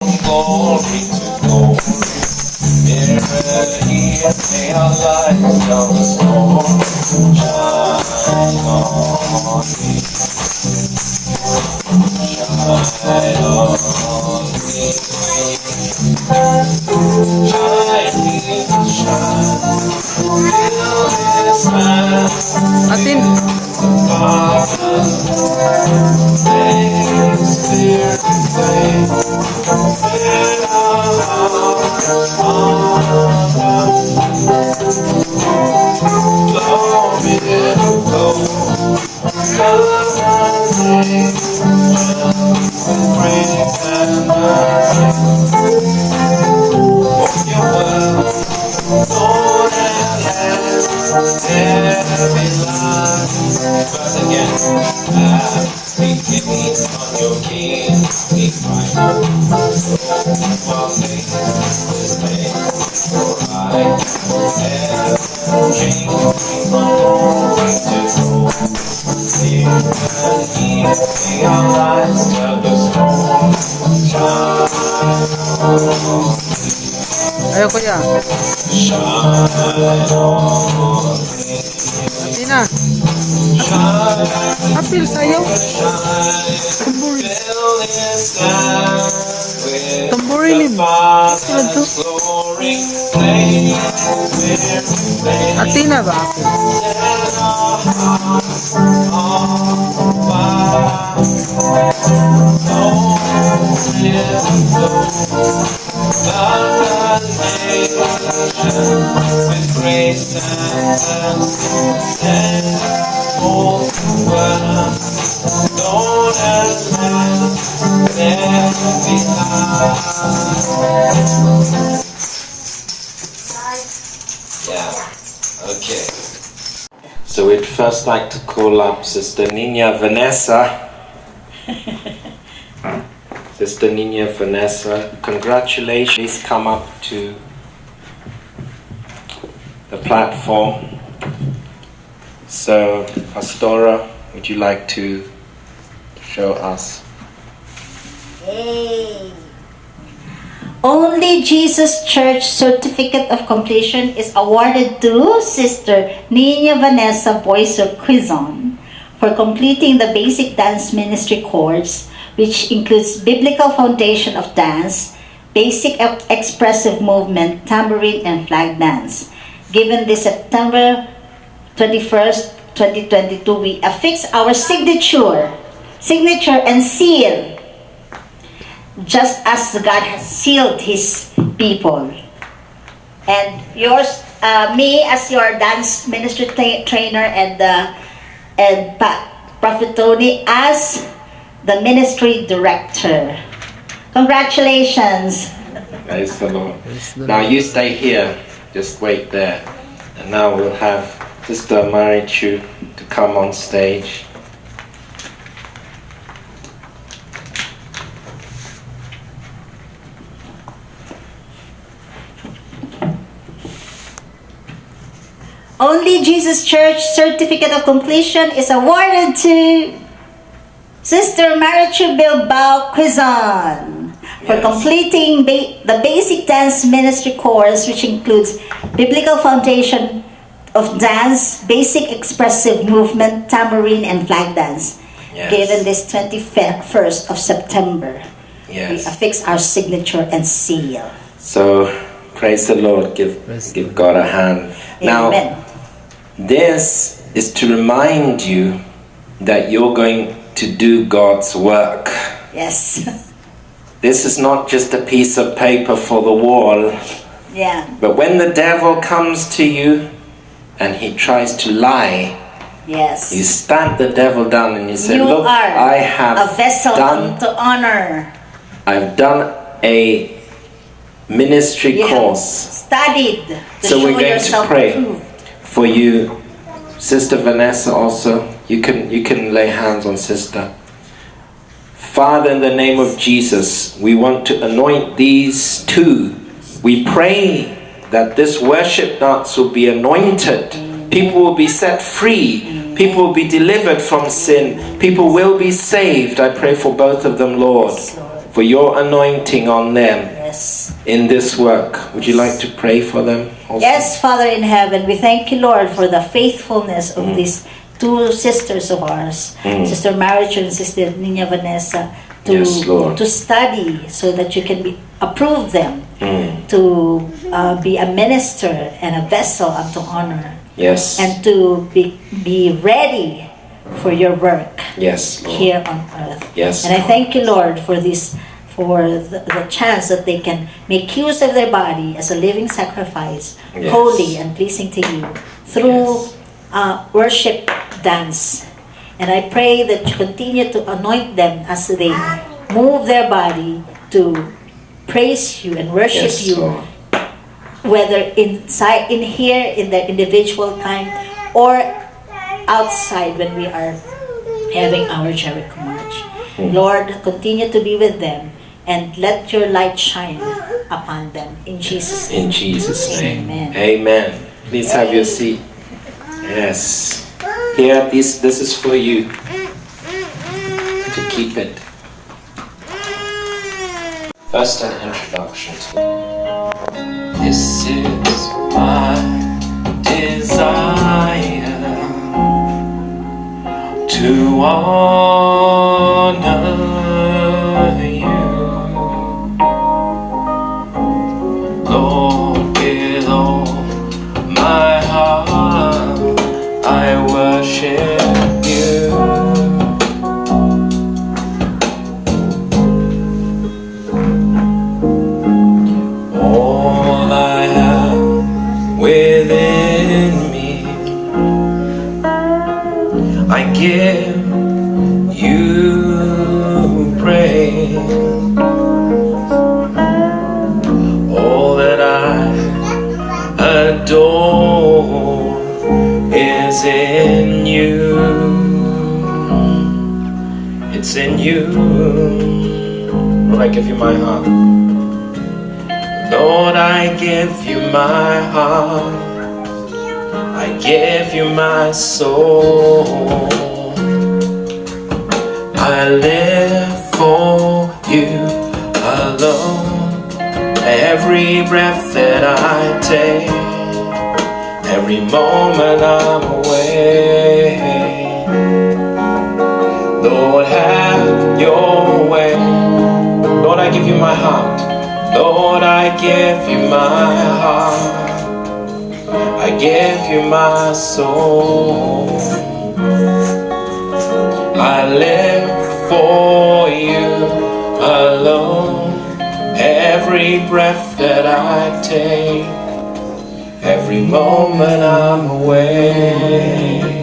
glory to glory. Mirror here, may our lights tell the story. Shine on me. Shine on me. Shine, fill this man. Atin. Ayo kuya. Atin na. Apil sayo. Tamborin. Atin na ba? With grace and all the world, Lord has left them behind. Yeah, okay. So we'd first like to call up Sister Nina Vanessa. Sister Nina Vanessa, congratulations. Please come up to the platform. So, Pastora, would you like to show us? Hey. Only Jesus Church Certificate of Completion is awarded to Sister Nina Vanessa Boyser Quizon for completing the basic dance ministry course, which includes Biblical Foundation of Dance, Basic Expressive Movement, Tambourine, and Flag Dance. Given this September 21st, 2022, we affix our signature and seal, just as God has sealed His people. And yours, me as your dance ministry trainer, and Prophet Tony as the ministry director. Congratulations. Praise the Lord. Now you stay here. Just wait there. And now we'll have Sister Marichu to come on stage. Only Jesus Church Certificate of Completion is awarded to Sister Marichu Bilbao Quizon for completing the basic dance ministry course, which includes Biblical Foundation of Dance, Basic Expressive Movement, Tambourine, and Flag Dance. Yes. Given this 21st of September, Yes. we affix our signature and seal. So, praise the Lord. Give God a hand. Now, Amen. this is to remind you that you're going to do God's work. Yes. This is not just a piece of paper for the wall. Yeah. But when the devil comes to you and he tries to lie, Yes. you stamp the devil down and you say, You look, are I have a vessel to honor. I've done a ministry You have course. studied to So show we're going to yourself pray approved. for you. Sister Vanessa also, you can lay hands on Sister. Father, in the name of Jesus, we want to anoint these two. We pray that this worship dance will be anointed. People will be set free. People will be delivered from sin. People will be saved. I pray for both of them, Lord. for your anointing on them Yes. in this work. Would you like to pray for them also? Yes, Father in heaven, we thank you, Lord, for the faithfulness of these two sisters of ours, Sister Marichu and Sister Nina Vanessa, Yes, Lord. to study so that you can approve them to be a minister and a vessel unto honor, Yes. and to be ready for your work Yes, Lord. here on earth. Yes. And I thank you, Lord, for this, for the chance that they can make use of their body as a living sacrifice, Yes. holy and pleasing to you, through worship dance. And I pray that you continue to anoint them as they move their body to praise you and worship Yes, you, Lord. whether inside, in here, in their individual time, or outside when we are having our Jericho March. Lord, continue to be with them and let your light shine upon them. In Jesus' name. In Jesus' name. Amen. Amen. Please have your seat. Yes. Here, this is for you to keep it. First, an introduction. This is my desire to honor you, Lord, with all my heart I worship you. All I have within me, I give you praise. All that I adore is in you. It's in you. Lord, I give you my heart. Lord, I give you my heart. I give you my soul. I live for you alone. Every breath that I take, every moment I'm away. Lord, have your way. Lord, I give you my heart. Lord, I give you my heart. I give you my soul. I live for you alone. Every breath that I take, every moment I'm away.